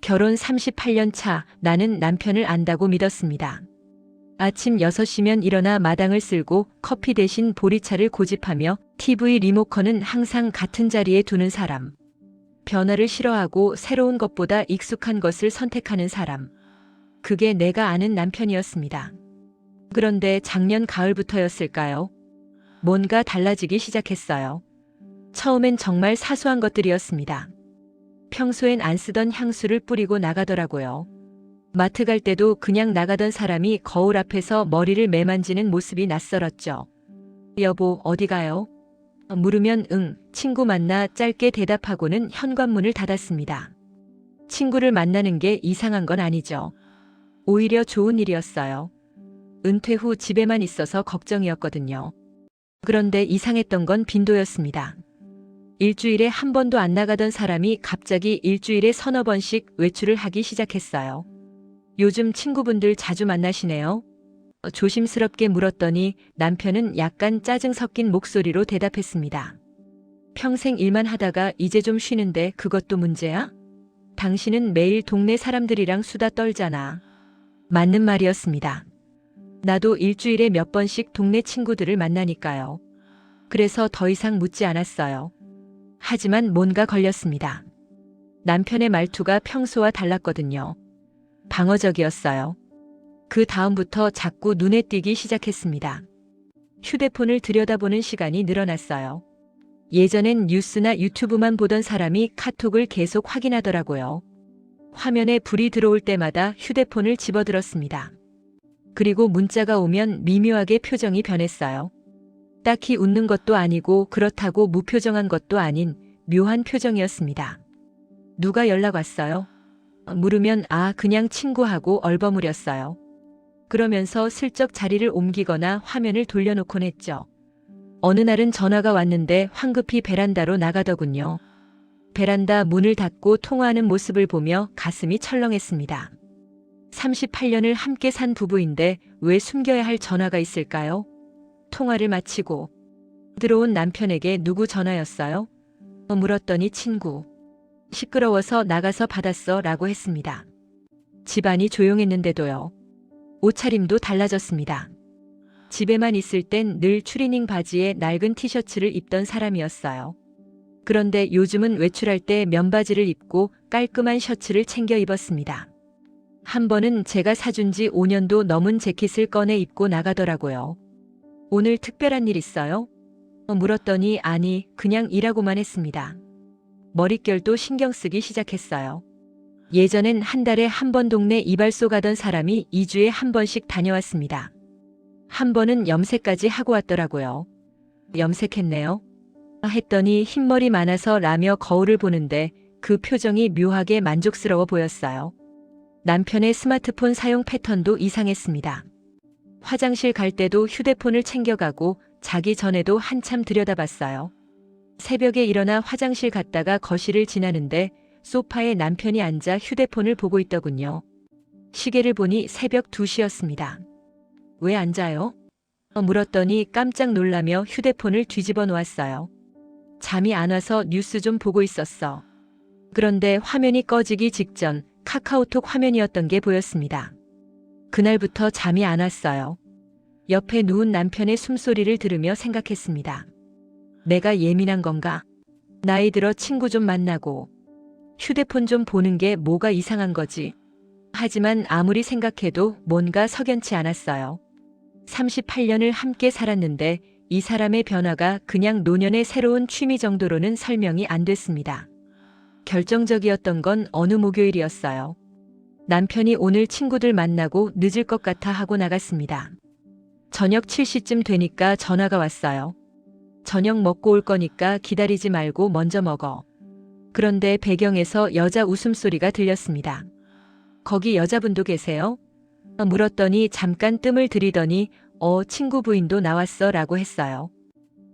결혼 38년 차 나는 남편을 안다고 믿었습니다. 아침 6시면 일어나 마당을 쓸고 커피 대신 보리차를 고집하며 TV 리모컨은 항상 같은 자리에 두는 사람. 변화를 싫어하고 새로운 것보다 익숙한 것을 선택하는 사람. 그게 내가 아는 남편이었습니다. 그런데 작년 가을부터였을까요? 뭔가 달라지기 시작했어요. 처음엔 정말 사소한 것들이었습니다. 평소엔 안 쓰던 향수를 뿌리고 나가더라고요. 마트 갈 때도 그냥 나가던 사람이 거울 앞에서 머리를 매만지는 모습이 낯설었죠. 여보, 어디 가요? 물으면 응, 친구 만나 짧게 대답하고는 현관문을 닫았습니다. 친구를 만나는 게 이상한 건 아니죠. 오히려 좋은 일이었어요. 은퇴 후 집에만 있어서 걱정이었거든요. 그런데 이상했던 건 빈도였습니다. 일주일에 한 번도 안 나가던 사람이 갑자기 일주일에 서너 번씩 외출을 하기 시작했어요. 요즘 친구분들 자주 만나시네요? 조심스럽게 물었더니 남편은 약간 짜증 섞인 목소리로 대답했습니다. 평생 일만 하다가 이제 좀 쉬는데 그것도 문제야? 당신은 매일 동네 사람들이랑 수다 떨잖아. 맞는 말이었습니다. 나도 일주일에 몇 번씩 동네 친구들을 만나니까요. 그래서 더 이상 묻지 않았어요. 하지만 뭔가 걸렸습니다. 남편의 말투가 평소와 달랐거든요. 방어적이었어요. 그 다음부터 자꾸 눈에 띄기 시작했습니다. 휴대폰을 들여다보는 시간이 늘어났어요. 예전엔 뉴스나 유튜브만 보던 사람이 카톡을 계속 확인하더라고요. 화면에 불이 들어올 때마다 휴대폰을 집어들었습니다. 그리고 문자가 오면 미묘하게 표정이 변했어요. 딱히 웃는 것도 아니고 그렇다고 무표정한 것도 아닌 묘한 표정이었습니다. 누가 연락 왔어요? 물으면 그냥 친구하고 얼버무렸어요. 그러면서 슬쩍 자리를 옮기거나 화면을 돌려놓곤 했죠. 어느 날은 전화가 왔는데 황급히 베란다로 나가더군요. 베란다 문을 닫고 통화하는 모습을 보며 가슴이 철렁했습니다. 38년을 함께 산 부부인데 왜 숨겨야 할 전화가 있을까요? 통화를 마치고 들어온 남편에게 누구 전화였어요? 물었더니 친구. 시끄러워서 나가서 받았어 라고 했습니다. 집안이 조용했는데도요. 옷차림도 달라졌습니다. 집에만 있을 땐 늘 추리닝 바지에 낡은 티셔츠를 입던 사람이었어요. 그런데 요즘은 외출할 때 면바지를 입고 깔끔한 셔츠를 챙겨 입었습니다. 한 번은 제가 사준 지 5년도 넘은 재킷을 꺼내 입고 나가더라고요. 오늘 특별한 일 있어요? 물었더니 아니, 그냥 일하고만 했습니다. 머릿결도 신경 쓰기 시작했어요. 예전엔 한 달에 한 번 동네 이발소 가던 사람이 2주에 한 번씩 다녀왔습니다. 한 번은 염색까지 하고 왔더라고요. 염색했네요. 했더니 흰머리 많아서 라며 거울을 보는데 그 표정이 묘하게 만족스러워 보였어요. 남편의 스마트폰 사용 패턴도 이상했습니다. 화장실 갈 때도 휴대폰을 챙겨가고 자기 전에도 한참 들여다봤어요. 새벽에 일어나 화장실 갔다가 거실을 지나는데 소파에 남편이 앉아 휴대폰을 보고 있더군요. 시계를 보니 새벽 2시였습니다. 왜 앉아요? 물었더니 깜짝 놀라며 휴대폰을 뒤집어 놓았어요. 잠이 안 와서 뉴스 좀 보고 있었어. 그런데 화면이 꺼지기 직전 카카오톡 화면이었던 게 보였습니다. 그날부터 잠이 안 왔어요. 옆에 누운 남편의 숨소리를 들으며 생각했습니다. 내가 예민한 건가? 나이 들어 친구 좀 만나고 휴대폰 좀 보는 게 뭐가 이상한 거지? 하지만 아무리 생각해도 뭔가 석연치 않았어요. 38년을 함께 살았는데 이 사람의 변화가 그냥 노년의 새로운 취미 정도로는 설명이 안 됐습니다. 결정적이었던 건 어느 목요일이었어요. 남편이 오늘 친구들 만나고 늦을 것 같아 하고 나갔습니다. 저녁 7시쯤 되니까 전화가 왔어요. 저녁 먹고 올 거니까 기다리지 말고 먼저 먹어. 그런데 배경에서 여자 웃음소리가 들렸습니다. 거기 여자분도 계세요? 물었더니 잠깐 뜸을 들이더니 친구 부인도 나왔어 라고 했어요.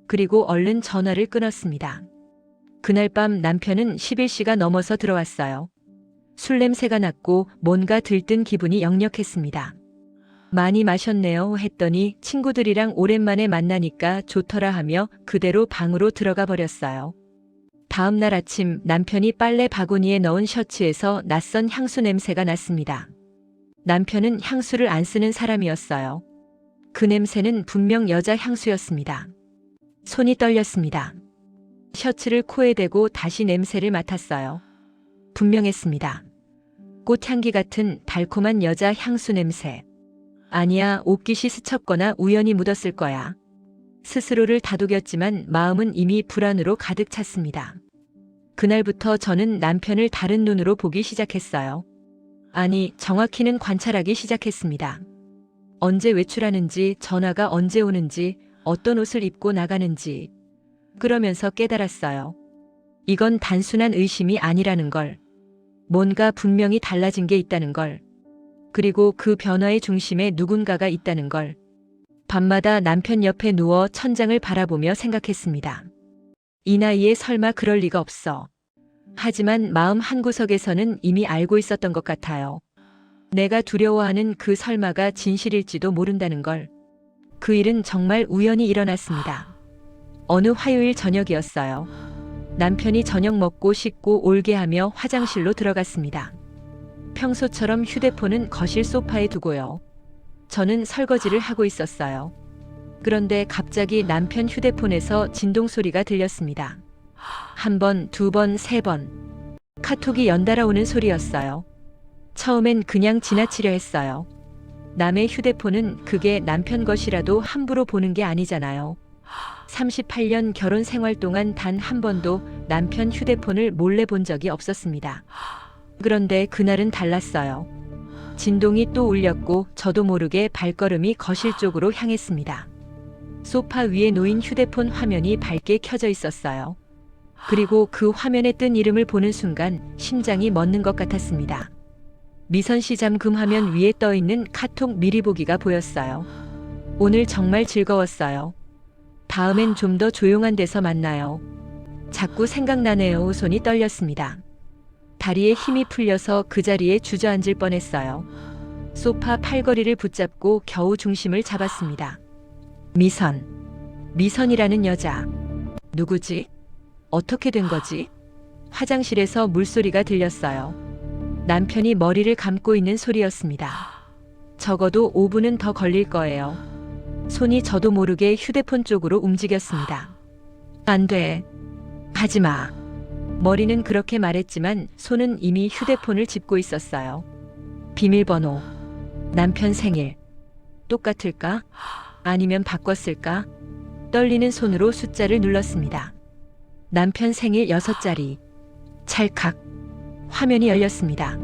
그리고 얼른 전화를 끊었습니다. 그날 밤 남편은 11시가 넘어서 들어왔어요. 술 냄새가 났고 뭔가 들뜬 기분이 역력했습니다. 많이 마셨네요 했더니 친구들이랑 오랜만에 만나니까 좋더라 하며 그대로 방으로 들어가 버렸어요. 다음 날 아침 남편이 빨래 바구니에 넣은 셔츠에서 낯선 향수 냄새가 났습니다. 남편은 향수를 안 쓰는 사람이었어요. 그 냄새는 분명 여자 향수였습니다. 손이 떨렸습니다. 셔츠를 코에 대고 다시 냄새를 맡았어요. 분명했습니다. 꽃향기 같은 달콤한 여자 향수 냄새. 아니야, 옷깃이 스쳤거나 우연히 묻었을 거야. 스스로를 다독였지만 마음은 이미 불안으로 가득 찼습니다. 그날부터 저는 남편을 다른 눈으로 보기 시작했어요. 아니, 정확히는 관찰하기 시작했습니다. 언제 외출하는지, 전화가 언제 오는지, 어떤 옷을 입고 나가는지. 그러면서 깨달았어요. 이건 단순한 의심이 아니라는 걸. 뭔가 분명히 달라진 게 있다는 걸. 그리고 그 변화의 중심에 누군가가 있다는 걸. 밤마다 남편 옆에 누워 천장을 바라보며 생각했습니다. 이 나이에 설마 그럴 리가 없어. 하지만 마음 한구석에서는 이미 알고 있었던 것 같아요. 내가 두려워하는 그 설마가 진실일지도 모른다는 걸. 그 일은 정말 우연히 일어났습니다. 어느 화요일 저녁이었어요. 남편이 저녁 먹고 씻고 올게 하며 화장실로 들어갔습니다. 평소처럼 휴대폰은 거실 소파에 두고요. 저는 설거지를 하고 있었어요. 그런데 갑자기 남편 휴대폰에서 진동 소리가 들렸습니다. 한 번, 두 번, 세 번. 카톡이 연달아 오는 소리였어요. 처음엔 그냥 지나치려 했어요. 남의 휴대폰은 그게 남편 것이라도 함부로 보는 게 아니잖아요. 38년 결혼 생활 동안 단 한 번도 남편 휴대폰을 몰래 본 적이 없었습니다. 그런데 그날은 달랐어요. 진동이 또 울렸고 저도 모르게 발걸음이 거실 쪽으로 향했습니다. 소파 위에 놓인 휴대폰 화면이 밝게 켜져 있었어요. 그리고 그 화면에 뜬 이름을 보는 순간 심장이 멎는 것 같았습니다. 미선씨 잠금 화면 위에 떠있는 카톡 미리 보기가 보였어요. 오늘 정말 즐거웠어요. 다음엔 좀 더 조용한 데서 만나요. 자꾸 생각나네요. 손이 떨렸습니다. 다리에 힘이 풀려서 그 자리에 주저앉을 뻔했어요. 소파 팔걸이를 붙잡고 겨우 중심을 잡았습니다. 미선이라는 여자. 누구지? 어떻게 된 거지? 화장실에서 물소리가 들렸어요. 남편이 머리를 감고 있는 소리였습니다. 적어도 5분은 더 걸릴 거예요. 손이 저도 모르게 휴대폰 쪽으로 움직였습니다. 안 돼. 하지 마. 머리는 그렇게 말했지만 손은 이미 휴대폰을 짚고 있었어요. 비밀번호. 남편 생일. 똑같을까? 아니면 바꿨을까? 떨리는 손으로 숫자를 눌렀습니다. 남편 생일 6자리. 찰칵. 화면이 열렸습니다.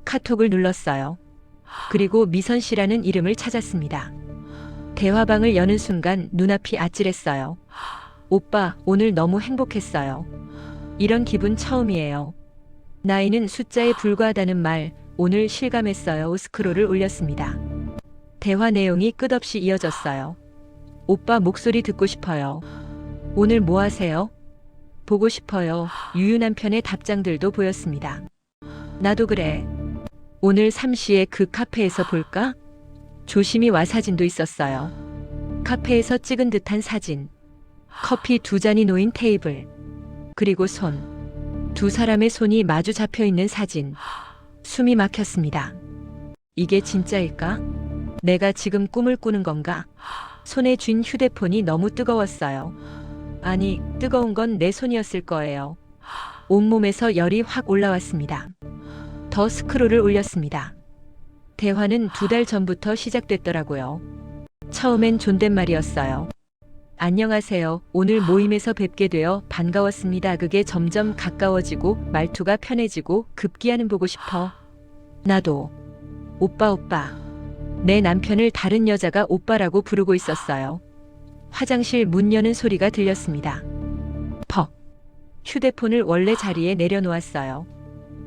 카톡을 눌렀어요. 그리고 미선씨라는 이름을 찾았습니다. 대화방을 여는 순간 눈앞이 아찔했어요. 오빠, 오늘 너무 행복했어요. 이런 기분 처음이에요. 나이는 숫자에 불과하다는 말, 오늘 실감했어요. 스크롤을 올렸습니다. 대화 내용이 끝없이 이어졌어요. 오빠 목소리 듣고 싶어요. 오늘 뭐 하세요? 보고 싶어요. 유유 남편의 답장들도 보였습니다. 나도 그래. 오늘 3시에 그 카페에서 볼까? 조심히 와 사진도 있었어요. 카페에서 찍은 듯한 사진. 커피 2잔이 놓인 테이블. 그리고 손. 두 사람의 손이 마주 잡혀 있는 사진. 숨이 막혔습니다. 이게 진짜일까? 내가 지금 꿈을 꾸는 건가? 손에 쥔 휴대폰이 너무 뜨거웠어요. 아니, 뜨거운 건 내 손이었을 거예요. 온몸에서 열이 확 올라왔습니다. 더 스크롤을 올렸습니다. 대화는 2달 전부터 시작됐더라고요. 처음엔 존댓말이었어요. 안녕하세요. 오늘 모임에서 뵙게 되어 반가웠습니다. 그게 점점 가까워지고 말투가 편해지고 급기야는 보고 싶어. 나도. 오빠. 내 남편을 다른 여자가 오빠라고 부르고 있었어요. 화장실 문 여는 소리가 들렸습니다. 퍽. 휴대폰을 원래 자리에 내려놓았어요.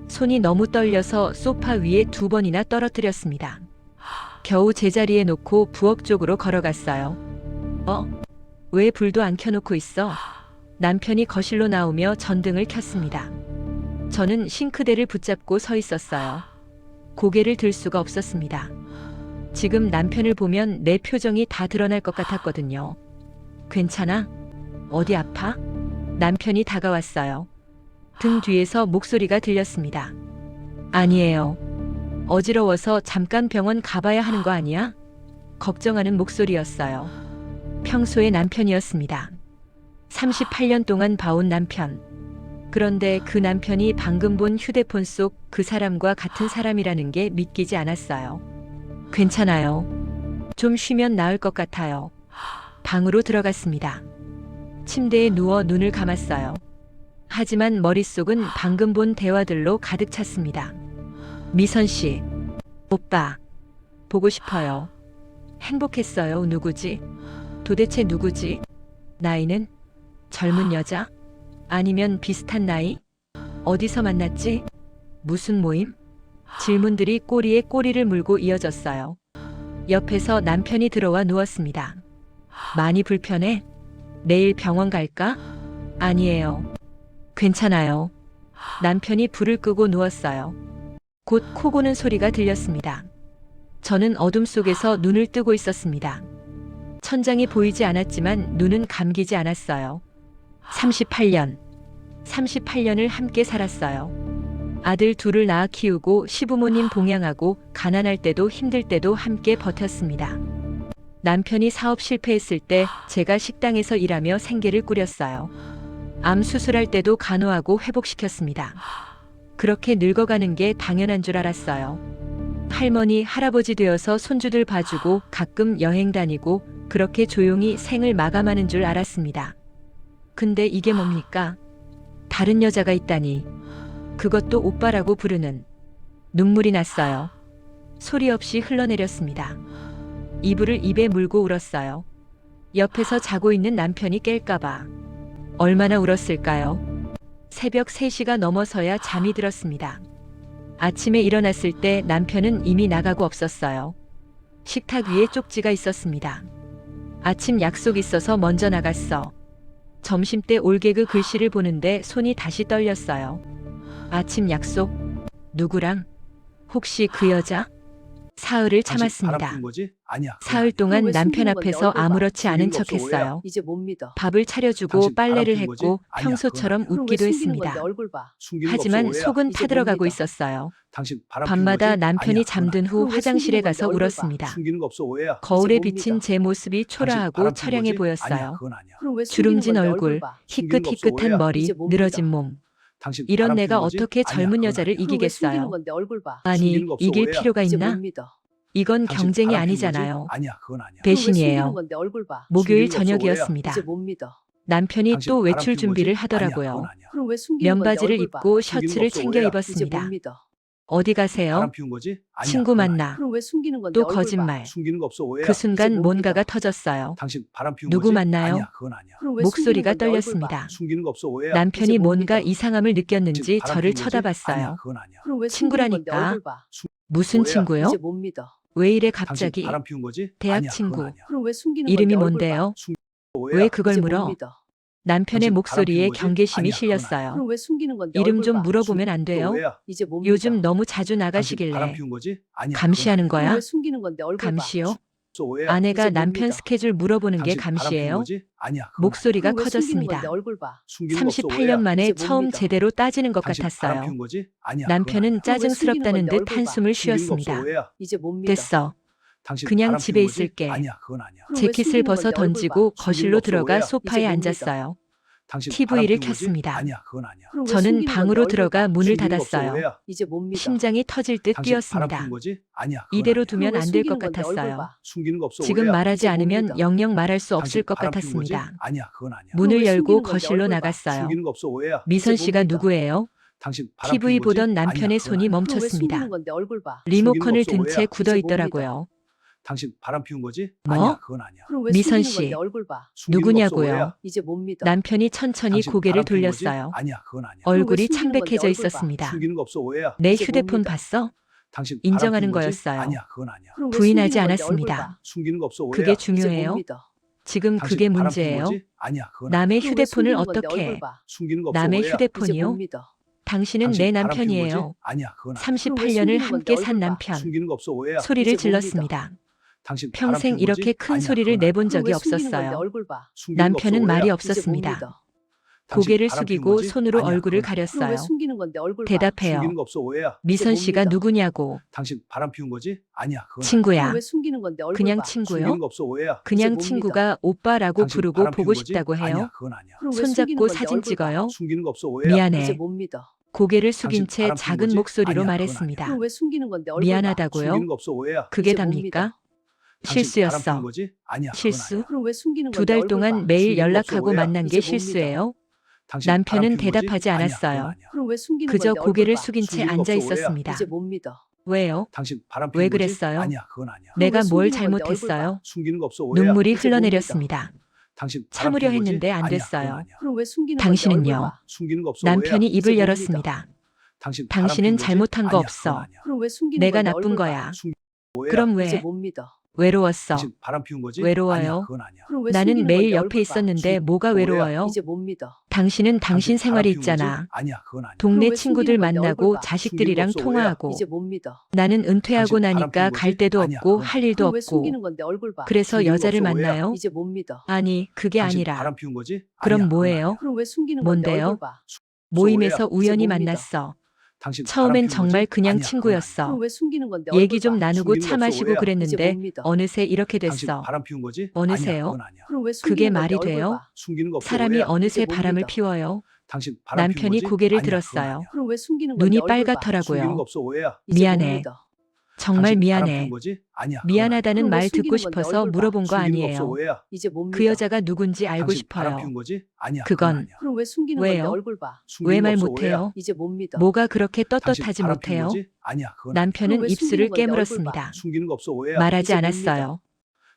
손이 너무 떨려서 소파 위에 2번이나 떨어뜨렸습니다. 겨우 제자리에 놓고 부엌 쪽으로 걸어갔어요. 왜 불도 안 켜놓고 있어? 남편이 거실로 나오며 전등을 켰습니다. 저는 싱크대를 붙잡고 서 있었어요. 고개를 들 수가 없었습니다. 지금 남편을 보면 내 표정이 다 드러날 것 같았거든요. 괜찮아? 어디 아파? 남편이 다가왔어요. 등 뒤에서 목소리가 들렸습니다. 아니에요. 어지러워서 잠깐 병원 가봐야 하는 거 아니야? 걱정하는 목소리였어요. 평소의 남편이었습니다. 38년 동안 봐온 남편. 그런데 그 남편이 방금 본 휴대폰 속 그 사람과 같은 사람이라는 게 믿기지 않았어요. 괜찮아요. 좀 쉬면 나을 것 같아요. 방으로 들어갔습니다. 침대에 누워 눈을 감았어요. 하지만 머릿속은 방금 본 대화들로 가득 찼습니다. 미선 씨, 오빠, 보고 싶어요. 행복했어요. 누구지? 도대체 누구지? 나이는? 젊은 여자? 아니면 비슷한 나이? 어디서 만났지? 무슨 모임? 질문들이 꼬리에 꼬리를 물고 이어졌어요. 옆에서 남편이 들어와 누웠습니다. 많이 불편해? 내일 병원 갈까? 아니에요. 괜찮아요. 남편이 불을 끄고 누웠어요. 곧 코 고는 소리가 들렸습니다. 저는 어둠 속에서 눈을 뜨고 있었습니다. 천장이 보이지 않았지만 눈은 감기지 않았어요. 38년을 함께 살았어요. 아들 둘을 낳아 키우고 시부모님 봉양하고 가난할 때도 힘들 때도 함께 버텼습니다. 남편이 사업 실패했을 때 제가 식당에서 일하며 생계를 꾸렸어요. 암 수술할 때도 간호하고 회복시켰습니다. 그렇게 늙어가는 게 당연한 줄 알았어요. 할머니, 할아버지 되어서 손주들 봐주고 가끔 여행 다니고 그렇게 조용히 생을 마감하는 줄 알았습니다. 근데 이게 뭡니까? 다른 여자가 있다니. 그것도 오빠라고 부르는. 눈물이 났어요. 소리 없이 흘러내렸습니다. 이불을 입에 물고 울었어요. 옆에서 자고 있는 남편이 깰까봐. 얼마나 울었을까요? 새벽 3시가 넘어서야 잠이 들었습니다. 아침에 일어났을 때 남편은 이미 나가고 없었어요. 식탁 위에 쪽지가 있었습니다. 아침 약속 있어서 먼저 나갔어. 점심때 올개그 글씨를 보는데 손이 다시 떨렸어요. 아침 약속? 누구랑? 혹시 그 여자? 사흘을 참았습니다. 사흘 동안 남편 앞에서 아무렇지 않은 척했어요. 이제 못 믿어. 밥을 차려주고 빨래를 했고 평소처럼 웃기도 했습니다. 하지만 속은 타들어가고 있었어요. 밤마다 남편이 잠든 후 화장실에 가서 울었습니다. 거울에 비친 제 모습이 초라하고 처량해 보였어요. 주름진 얼굴, 희끗희끗한 머리, 늘어진 몸. 이런 내가 어떻게 젊은 여자를 이기겠어요? 아니, 이길 필요가 있나? 이건 경쟁이 아니잖아요. 배신이에요. 목요일 저녁이었습니다. 남편이 또 외출 준비를 하더라고요. 면바지를 입고 셔츠를 챙겨 입었습니다. 어디 가세요? 친구 만나. 또 거짓말. 그 순간 뭔가가 터졌어요. 누구 만나요? 목소리가 떨렸습니다. 남편이 뭔가 이상함을 느꼈는지 저를 쳐다봤어요. 친구라니까. 무슨 친구요? 왜 이래 갑자기? 대학 친구. 이름이 뭔데요? 왜 그걸 물어? 남편의 목소리에 경계심이 실렸어요. 이름 좀 물어보면 안 돼요? 요즘 너무 자주 나가시길래. 감시하는 거야? 감시요? 아내가 남편 스케줄 물어보는 게 감시예요? 목소리가 커졌습니다. 38년 만에 처음 제대로 따지는 것 같았어요. 남편은 짜증스럽다는 듯 한숨을 쉬었습니다. 됐어. 그냥 집에 있을게. 재킷을 벗어 던지고 거실로 들어가 소파에 앉았어요. TV를 켰습니다. 저는 방으로 들어가 문을 닫았어요. 심장이 터질 듯 뛰었습니다. 이대로 두면 안 될 것 같았어요. 지금 말하지 않으면 영영 말할 수 없을 것 같았습니다. 문을 열고 거실로 나갔어요. 미선 씨가 누구예요? TV 보던 남편의 손이 멈췄습니다. 리모컨을 든 채 굳어 있더라고요. 당신 바람 피운 거지? 뭐? 아니야, 그건 아니야. 미선 씨, 누구냐고요? 이제 못 믿어. 남편이 천천히 당신 고개를 바람 피운 거지? 돌렸어요. 아니야, 그건 아니야. 얼굴이 숨기는 건데 창백해져 얼굴 봐. 있었습니다. 숨기는 거 없어, 오해야. 내 이제 휴대폰 뭡니다. 봤어? 당신 인정하는 바람 피운 거지? 거였어요. 아니야, 그건 아니야. 부인하지 않았습니다. 숨기는 거 없어, 오해야. 그게 중요해요? 지금 당신 그게 바람 피운 문제예요? 거지? 아니야, 그건 남의 아니야. 휴대폰을 어떻게? 숨기는 거 없어, 남의 오해야. 휴대폰이요? 당신은 당신 내 바람 피운 거지? 남편이에요. 아니야, 그건 아니야. 38년을 함께 산 남편. 숨기는 거 없어, 오해야. 소리를 이제 뭡니다. 질렀습니다. 당신 바람 평생 피운 거지? 이렇게 큰 아니야, 소리를 그건 아니야. 내본 적이 없었어요. 숨기는 거 없어, 남편은 오해야. 말이 없었습니다. 당신 고개를 바람 피운 숙이고 거지? 손으로 아니야, 얼굴을 그건 아니야. 그럼 왜 가렸어요. 숨기는 건데 얼굴 봐. 대답해요. 숨기는 거 없어, 오해야. 미선 씨가 뭡니다. 누구냐고. 당신 바람 피운 거지? 아니야, 그건 아니야. 친구야. 그럼 왜 숨기는 건데 얼굴 그냥 봐. 친구요? 숨기는 거 없어, 오해야. 그냥 뭡니다. 친구가 오빠라고 당신 부르고 바람 보고 피운 거지? 싶다고 해요. 아니야, 그건 아니야. 그럼 왜 숨기는 손잡고 건데 사진 얼굴 봐. 찍어요. 숨기는 거 없어, 오해야. 이제 미안해. 뭡니다. 고개를 숙인 당신 채 바람 피운 작은 거지? 목소리로 아니야, 그건 말했습니다. 그럼 왜 숨기는 건데 얼굴 봐. 미안하다고요? 숨기는 거 없어, 오해야. 그게 이제 답니까? 뭡니다. 당신 바람 피운 실수였어. 거지? 아니야, 그건 실수? 아니야. 그럼 왜 숨기는 건데 2달 얼굴 동안 봐. 매일 숨기는 거 연락하고 없어, 만난 게 이제 뭡니다. 실수예요? 당신 남편은 바람 피운 거지? 대답하지 아니야, 않았어요. 그건 아니야. 그럼 왜 숨기는 그저 건데 얼굴 고개를 봐. 숙인 채 숨기는 거 앉아 없어, 오해야. 있었습니다. 이제 뭡니다. 왜요? 당신 바람 왜 피운 거지? 그랬어요? 아니야, 그건 아니야. 내가 왜 뭘 숨기는 건데 얼굴 잘못했어요? 봐. 숨기는 거 없어, 오해야. 눈물이 이제 흘러내렸습니다. 당신 바람 참으려 피운 거지? 했는데 안 아니야, 됐어요. 그건 아니야. 그럼 왜 숨기는 당신은요? 건데 얼굴 봐. 숨기는 거 없어, 남편이 오해야. 입을 이제 열었습니다. 당신 바람 당신은 피운 거지? 잘못한 거 아니야, 없어. 그건 아니야. 그럼 왜 숨기는 내가 건데 나쁜 얼굴 봐. 거야. 오해야. 그럼 이제 왜? 뭡니다. 외로웠어. 당신 바람 피운 거지? 외로워요? 아니야, 그건 아니야. 그럼 왜 나는 숨기는 매일 건데 옆에 얼굴 봐. 있었는데 뭐가 오해야. 외로워요? 이제 뭡니다. 당신은 당신 바람 생활이 피운 거지? 있잖아. 아니야, 그건 아니야. 동네 그럼 왜 친구들 숨기는 건데 얼굴 만나고 봐. 자식들이랑 숨기는 거 없어, 오해야. 통화하고. 이제 뭡니다. 나는 은퇴하고 당신 바람 나니까 피운 갈 거지? 데도 아니야, 없고 그건 할 일도 그럼 왜 없고. 숨기는 건데 얼굴 봐. 그래서 숨기는 거 여자를 없어, 오해야. 만나요? 이제 뭡니다. 아니, 그게 당신 아니라. 바람 피운 거지? 그럼 아니야, 그건 뭐예요? 아니야. 그럼 왜 숨기는 뭔데요? 건데 얼굴 봐. 모임에서 오해야. 우연히 이제 뭡니다. 만났어. 당신 바람 처음엔 피운 정말 거지? 그냥 아니야, 그건 친구였어. 그럼 왜 숨기는 건데 얘기 얼굴 좀 봐. 나누고 숨기는 거 차 없어, 마시고 오해야. 이제 그랬는데 뭡니다. 어느새 이렇게 당신 됐어. 바람 피운 거지? 어느새요? 아니야, 그건 아니야. 그럼 왜 그게 숨기는 말이 건데 얼굴 돼요? 봐. 숨기는 거 없어, 사람이 오해야. 어느새 이제 바람을 뭡니다. 피워요. 당신 바람 피운 남편이 거지? 고개를 아니야, 그건 들었어요. 아니야. 그럼 왜 숨기는 건데 눈이 얼굴 봐. 숨기는 거 빨갛더라고요. 없어, 오해야. 이제 미안해. 뭡니다. 정말 당신 바람 미안해. 피운 거지? 아니야, 그건 미안하다는 그럼 왜 말 듣고 숨기는 건데 싶어서 얼굴 봐. 물어본 거 숨기는 거 없어, 아니에요. 오해야. 이제 뭡니다. 그 여자가 누군지 알고 당신 바람 싶어요. 피운 거지? 아니야, 그건 그건 아니야. 그럼 왜 숨기는 왜요? 건데 얼굴 봐. 숨기는 왜 거 말 없어, 못해요? 오해야. 이제 뭡니다. 뭐가 그렇게 당신 떳떳하지 바람 피운 못해요? 거지? 아니야, 그건 아니야. 남편은 그럼 왜 입술을 숨기는 건데 얼굴 깨물었습니다. 숨기는 거 없어, 오해야. 말하지 이제 뭡니다. 않았어요.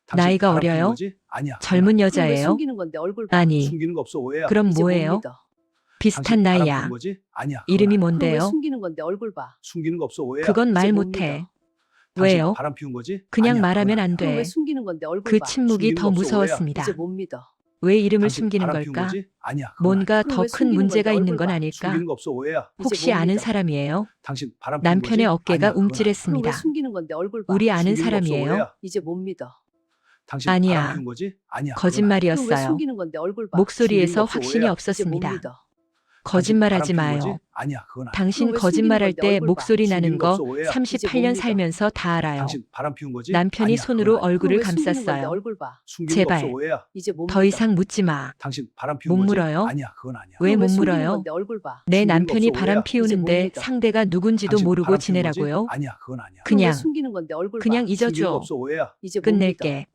당신 나이가 바람 피운 어려요? 거지? 아니야, 그건 젊은 아니야. 그럼 왜 여자예요? 숨기는 건데 얼굴 봐. 아니, 숨기는 거 없어, 오해야. 그럼 이제 뭐예요? 뭡니다. 비슷한 당신 바람 나이야. 피운 거지? 아니야, 그건 이름이 아니야. 그럼 왜 뭔데요? 숨기는 건데 얼굴 봐. 숨기는 거 없어, 오해야. 그건 말 이제 못해. 뭡니다. 당신 왜요? 바람 피운 거지? 그냥 아니야, 말하면 그건 안 아니야. 그럼 돼. 왜 숨기는 건데 얼굴 그 봐. 침묵이 숨기는 더 거 없어, 오해야. 무서웠습니다. 이제 뭡니다. 왜 이름을 당신 숨기는 바람 피운 걸까? 거지? 아니야, 그건 뭔가 아니야. 그럼 더 왜 큰 숨기는 문제가 건데 있는 얼굴 건 봐. 아닐까? 숨기는 거 없어, 오해야. 이제 혹시 아는 뭡니다. 사람이에요? 당신 바람 피운 남편의 거지? 어깨가 아니야, 그건 아니야. 그럼 왜 움찔했습니다. 숨기는 건데 얼굴 봐. 우리 아는 숨기는 거 없어, 사람이에요? 오해야. 이제 뭡니다. 당신 아니야. 바람 피운 거지? 아니야, 그건 아니야. 그럼 왜 거짓말이었어요. 숨기는 건데 얼굴 봐. 목소리에서 숨기는 거 없어, 확신이 오해야. 이제 없었습니다. 뭡니다. 거짓말하지 당신 바람 피운 마요. 거지? 아니야, 그건 아니야. 당신 그럼 왜 거짓말할 숨기는 건데 때 얼굴 봐. 목소리 나는 숨기는 거 거 없어, 오해야. 38년 뭡니다. 살면서 다 알아요. 당신 바람 피운 거지? 남편이 아니야, 손으로 그건 아니야. 얼굴을 그럼 왜 숨기는 건데 감쌌어요. 얼굴 봐. 숨기는 거 제발. 없어, 오해야. 이제 뭡니다. 더 이상 묻지 마. 당신 바람 피운 못 거지? 물어요? 아니야, 그건 아니야. 왜 그럼 못 숨기는 물어요? 건데 얼굴 봐. 내 숨기는 거 남편이 없어, 바람 오해야. 피우는데 이제 뭡니다. 상대가 누군지도 당신 모르고 바람 피운 거지? 지내라고요? 아니야, 그건 아니야. 그럼 왜 그냥 숨기는 건데 얼굴 그냥 봐. 숨기는 거 잊어줘. 없어, 오해야. 이제 뭡니다. 끝낼게.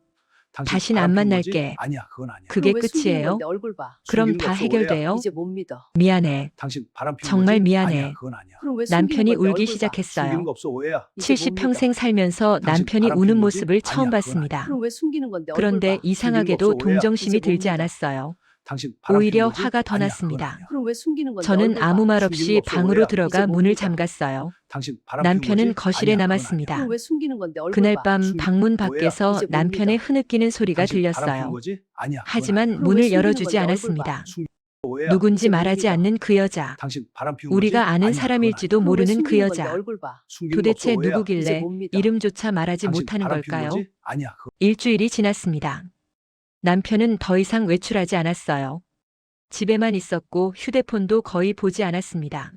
당신 다신 바람 안 피운 거지? 만날게. 아니야, 그건 아니야. 그게 그럼 왜 숨기는 끝이에요? 건데 얼굴 봐. 그럼 숨기는 거 다 없어, 해결돼요? 이제 뭡니다. 미안해. 당신 바람 피운 정말 거지? 미안해. 아니야, 그건 아니야. 그럼 왜 숨기는 남편이 건데 울기 얼굴 봐. 숨기는 시작했어요. 거 없어, 오해야. 이제 70평생 살면서 당신 남편이 바람 우는 피운 거지? 모습을 처음 아니야, 그건 봤습니다. 그럼 왜 숨기는 건데 얼굴 그런데 봐. 이상하게도 숨기는 거 없어, 오해야. 동정심이 이제 들지 뭡니다. 않았어요. 당신 바람 오히려 피운 거지? 화가 더 아니야, 났습니다. 그건 아니야. 그럼 왜 숨기는 건데 저는 얼굴 봐. 아무 말 숨기는 없이 거 없어, 방으로 오해야. 들어가 이제 문을 뭡니다. 잠갔어요. 당신 바람 피운 남편은 거지? 거실에 아니야, 그건 남았습니다. 그럼 왜 숨기는 건데 얼굴 그날 봐. 밤 숨기는 방문 거야. 밖에서 이제 뭡니다. 남편의 흐느끼는 소리가 당신 바람 피운 들렸어요. 거지? 아니야, 그건 하지만 아니야. 그럼 왜 문을 숨기는 열어주지 건데 얼굴 않았습니다. 숨기는 거 오해야. 누군지 이제 말하지 뭡니다. 않는 그 여자. 당신 바람 피운 우리가 거지? 아는 아니야, 그건 사람일지도 아니야. 그럼 왜 모르는 그 숨기는 건데 여자. 얼굴 봐. 숨기는 거 없어, 도대체 오해야. 이제 누구길래 뭡니다. 이름조차 말하지 당신 못하는 바람 피운 걸까요? 거지? 아니야, 일주일이 지났습니다. 남편은 더 이상 외출하지 않았어요. 집에만 있었고 휴대폰도 거의 보지 않았습니다.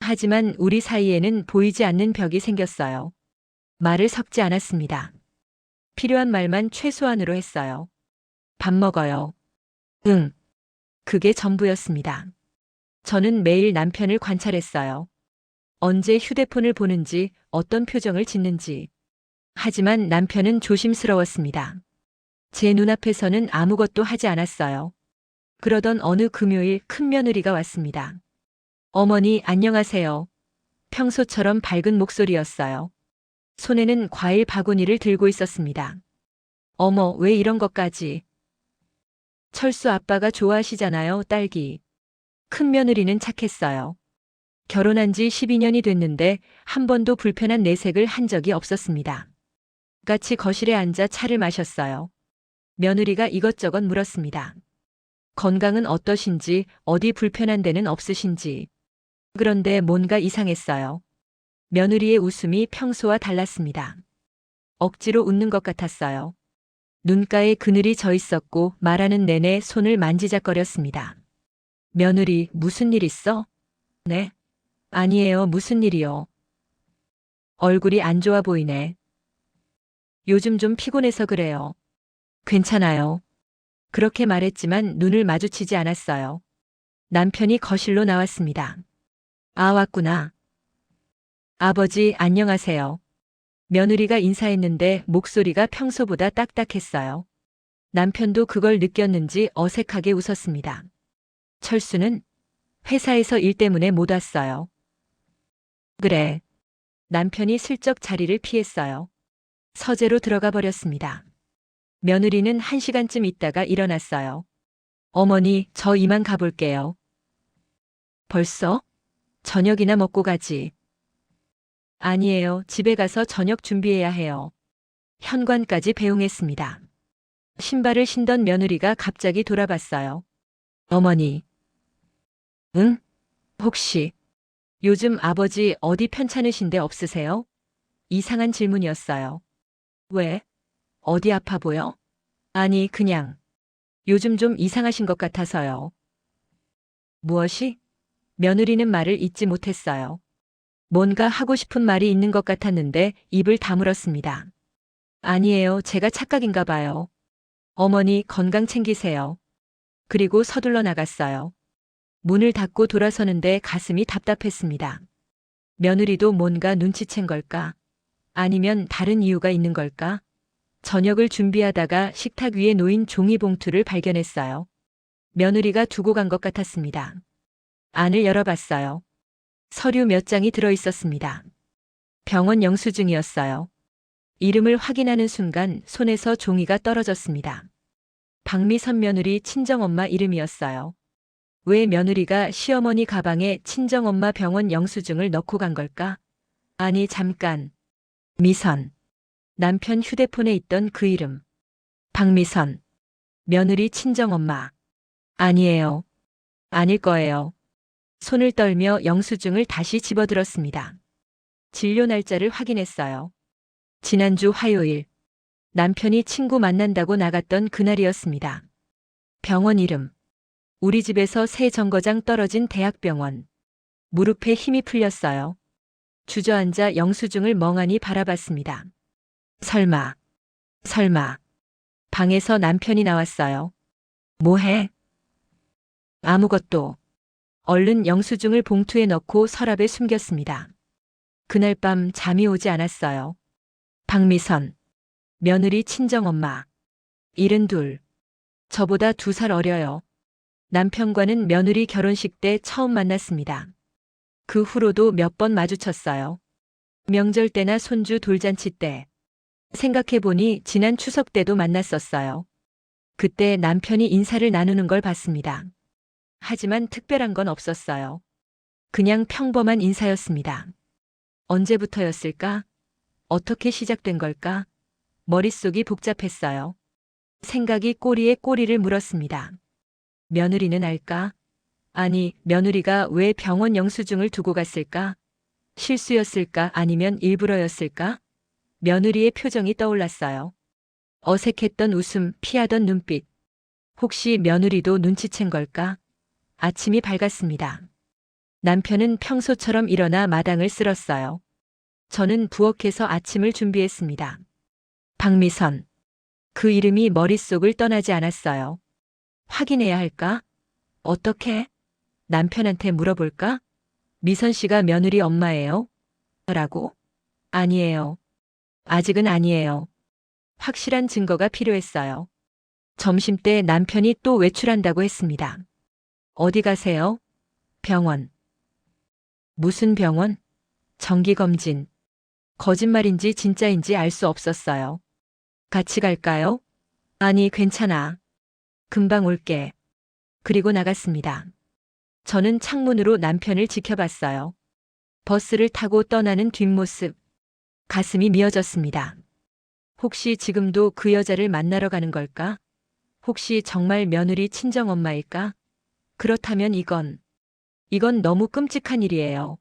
하지만 우리 사이에는 보이지 않는 벽이 생겼어요. 말을 섞지 않았습니다. 필요한 말만 최소한으로 했어요. 밥 먹어요. 응. 그게 전부였습니다. 저는 매일 남편을 관찰했어요. 언제 휴대폰을 보는지, 어떤 표정을 짓는지. 하지만 남편은 조심스러웠습니다. 제 눈앞에서는 아무것도 하지 않았어요. 그러던 어느 금요일 큰며느리가 왔습니다. 어머니, 안녕하세요. 평소처럼 밝은 목소리였어요. 손에는 과일 바구니를 들고 있었습니다. 어머, 왜 이런 것까지? 철수 아빠가 좋아하시잖아요, 딸기. 큰며느리는 착했어요. 결혼한 지 12년이 됐는데 한 번도 불편한 내색을 한 적이 없었습니다. 같이 거실에 앉아 차를 마셨어요. 며느리가 이것저것 물었습니다. 건강은 어떠신지, 어디 불편한 데는 없으신지. 그런데 뭔가 이상했어요. 며느리의 웃음이 평소와 달랐습니다. 억지로 웃는 것 같았어요. 눈가에 그늘이 져 있었고 말하는 내내 손을 만지작거렸습니다. 며느리, 무슨 일 있어? 네. 아니에요, 무슨 일이요? 얼굴이 안 좋아 보이네. 요즘 좀 피곤해서 그래요. 괜찮아요. 그렇게 말했지만 눈을 마주치지 않았어요. 남편이 거실로 나왔습니다. 아, 왔구나. 아버지, 안녕하세요. 며느리가 인사했는데 목소리가 평소보다 딱딱했어요. 남편도 그걸 느꼈는지 어색하게 웃었습니다. 철수는 회사에서 일 때문에 못 왔어요. 그래. 남편이 슬쩍 자리를 피했어요. 서재로 들어가 버렸습니다. 며느리는 1시간쯤 있다가 일어났어요. 어머니, 저 이만 가볼게요. 벌써? 저녁이나 먹고 가지. 아니에요. 집에 가서 저녁 준비해야 해요. 현관까지 배웅했습니다. 신발을 신던 며느리가 갑자기 돌아봤어요. 어머니. 응? 혹시 요즘 아버지 어디 편찮으신 데 없으세요? 이상한 질문이었어요. 왜? 어디 아파 보여? 아니, 그냥 요즘 좀 이상하신 것 같아서요. 무엇이? 며느리는 말을 잇지 못했어요. 뭔가 하고 싶은 말이 있는 것 같았는데 입을 다물었습니다. 아니에요. 제가 착각인가 봐요. 어머니, 건강 챙기세요. 그리고 서둘러 나갔어요. 문을 닫고 돌아서는데 가슴이 답답했습니다. 며느리도 뭔가 눈치챈 걸까? 아니면 다른 이유가 있는 걸까? 저녁을 준비하다가 식탁 위에 놓인 종이봉투를 발견했어요. 며느리가 두고 간 것 같았습니다. 안을 열어봤어요. 서류 몇 장이 들어 있었습니다. 병원 영수증이었어요. 이름을 확인하는 순간 손에서 종이가 떨어졌습니다. 박미선 며느리 친정엄마 이름이었어요. 왜 며느리가 시어머니 가방에 친정엄마 병원 영수증을 넣고 간 걸까? 아니, 잠깐. 미선. 남편 휴대폰에 있던 그 이름. 박미선. 며느리 친정엄마. 아니에요. 아닐 거예요. 손을 떨며 영수증을 다시 집어들었습니다. 진료 날짜를 확인했어요. 지난주 화요일. 남편이 친구 만난다고 나갔던 그날이었습니다. 병원 이름. 우리 집에서 새 정거장 떨어진 대학병원. 무릎에 힘이 풀렸어요. 주저앉아 영수증을 멍하니 바라봤습니다. 설마. 방에서 남편이 나왔어요. 뭐해? 아무것도. 얼른 영수증을 봉투에 넣고 서랍에 숨겼습니다. 그날 밤 잠이 오지 않았어요. 박미선. 며느리 친정엄마. 72. 저보다 2살 어려요. 남편과는 며느리 결혼식 때 처음 만났습니다. 그 후로도 몇 번 마주쳤어요. 명절 때나 손주 돌잔치 때. 생각해보니 지난 추석 때도 만났었어요. 그때 남편이 인사를 나누는 걸 봤습니다. 하지만 특별한 건 없었어요. 그냥 평범한 인사였습니다. 언제부터였을까? 어떻게 시작된 걸까? 머릿속이 복잡했어요. 생각이 꼬리에 꼬리를 물었습니다. 며느리는 알까? 아니, 며느리가 왜 병원 영수증을 두고 갔을까? 실수였을까? 아니면 일부러였을까? 며느리의 표정이 떠올랐어요. 어색했던 웃음, 피하던 눈빛. 혹시 며느리도 눈치챈 걸까? 아침이 밝았습니다. 남편은 평소처럼 일어나 마당을 쓸었어요. 저는 부엌에서 아침을 준비했습니다. 박미선. 그 이름이 머릿속을 떠나지 않았어요. 확인해야 할까? 어떻게? 남편한테 물어볼까? 미선 씨가 며느리 엄마예요? 라고? 아니에요. 아직은 아니에요. 확실한 증거가 필요했어요. 점심때 남편이 또 외출한다고 했습니다. 어디 가세요? 병원. 무슨 병원? 정기검진. 거짓말인지 진짜인지 알 수 없었어요. 같이 갈까요? 아니, 괜찮아. 금방 올게. 그리고 나갔습니다. 저는 창문으로 남편을 지켜봤어요. 버스를 타고 떠나는 뒷모습. 가슴이 미어졌습니다. 혹시 지금도 그 여자를 만나러 가는 걸까? 혹시 정말 며느리 친정엄마일까? 그렇다면 이건 너무 끔찍한 일이에요.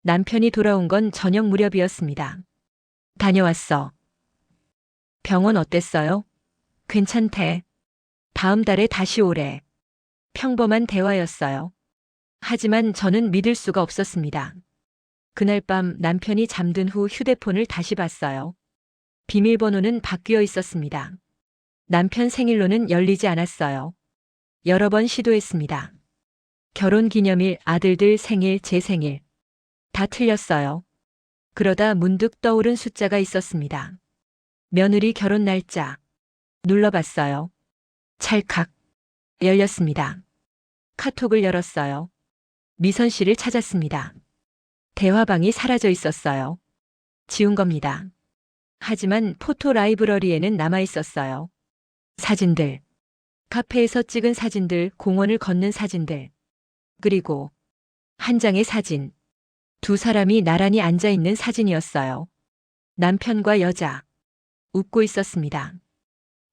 남편이 돌아온 건 저녁 무렵이었습니다. 다녀왔어. 병원 어땠어요? 괜찮대. 다음 달에 다시 오래. 평범한 대화였어요. 하지만 저는 믿을 수가 없었습니다. 그날 밤 남편이 잠든 후 휴대폰을 다시 봤어요. 비밀번호는 바뀌어 있었습니다. 남편 생일로는 열리지 않았어요. 여러 번 시도했습니다. 결혼 기념일, 아들들 생일, 제 생일. 다 틀렸어요. 그러다 문득 떠오른 숫자가 있었습니다. 며느리 결혼 날짜. 눌러봤어요. 찰칵. 열렸습니다. 카톡을 열었어요. 미선 씨를 찾았습니다. 대화방이 사라져 있었어요. 지운 겁니다. 하지만 포토 라이브러리에는 남아 있었어요. 사진들. 카페에서 찍은 사진들, 공원을 걷는 사진들. 그리고 한 장의 사진. 두 사람이 나란히 앉아 있는 사진이었어요. 남편과 여자. 웃고 있었습니다.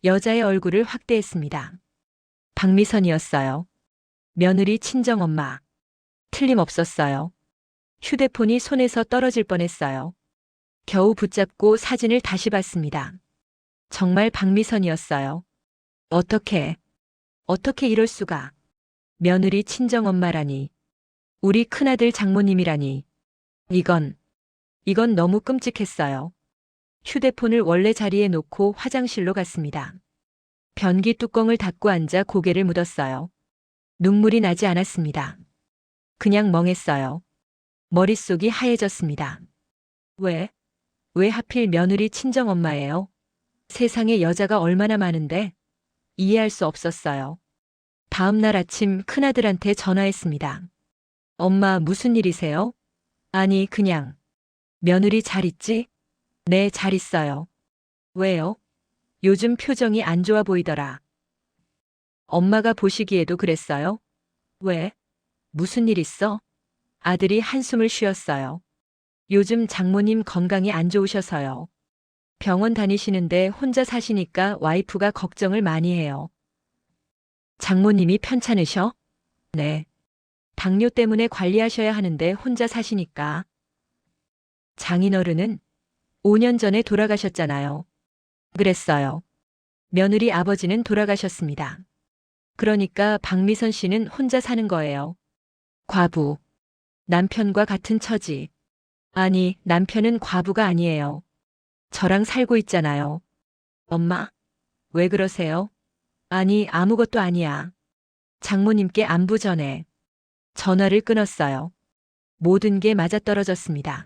여자의 얼굴을 확대했습니다. 박미선이었어요. 며느리 친정엄마. 틀림없었어요. 휴대폰이 손에서 떨어질 뻔했어요. 겨우 붙잡고 사진을 다시 봤습니다. 정말 박미선이었어요. 어떻게 이럴 수가. 며느리 친정엄마라니. 우리 큰아들 장모님이라니. 이건 너무 끔찍했어요. 휴대폰을 원래 자리에 놓고 화장실로 갔습니다. 변기 뚜껑을 닫고 앉아 고개를 묻었어요. 눈물이 나지 않았습니다. 그냥 멍했어요. 머릿속이 하얘졌습니다. 왜 하필 며느리 친정엄마예요? 세상에 여자가 얼마나 많은데 이해할 수 없었어요. 다음 날 아침 큰아들한테 전화했습니다. 엄마 무슨 일이세요? 아니 그냥. 며느리 잘 있지? 네, 잘 있어요. 왜요? 요즘 표정이 안 좋아 보이더라. 엄마가 보시기에도 그랬어요? 왜? 무슨 일 있어? 아들이 한숨을 쉬었어요. 요즘 장모님 건강이 안 좋으셔서요. 병원 다니시는데 혼자 사시니까 와이프가 걱정을 많이 해요. 장모님이 편찮으셔? 네. 당뇨 때문에 관리하셔야 하는데 혼자 사시니까. 장인어른은 5년 전에 돌아가셨잖아요. 그랬어요. 며느리 아버지는 돌아가셨습니다. 그러니까 박미선 씨는 혼자 사는 거예요. 과부. 남편과 같은 처지. 아니, 남편은 과부가 아니에요. 저랑 살고 있잖아요. 엄마, 왜 그러세요? 아니, 아무것도 아니야. 장모님께 안부 전해. 전화를 끊었어요. 모든 게 맞아떨어졌습니다.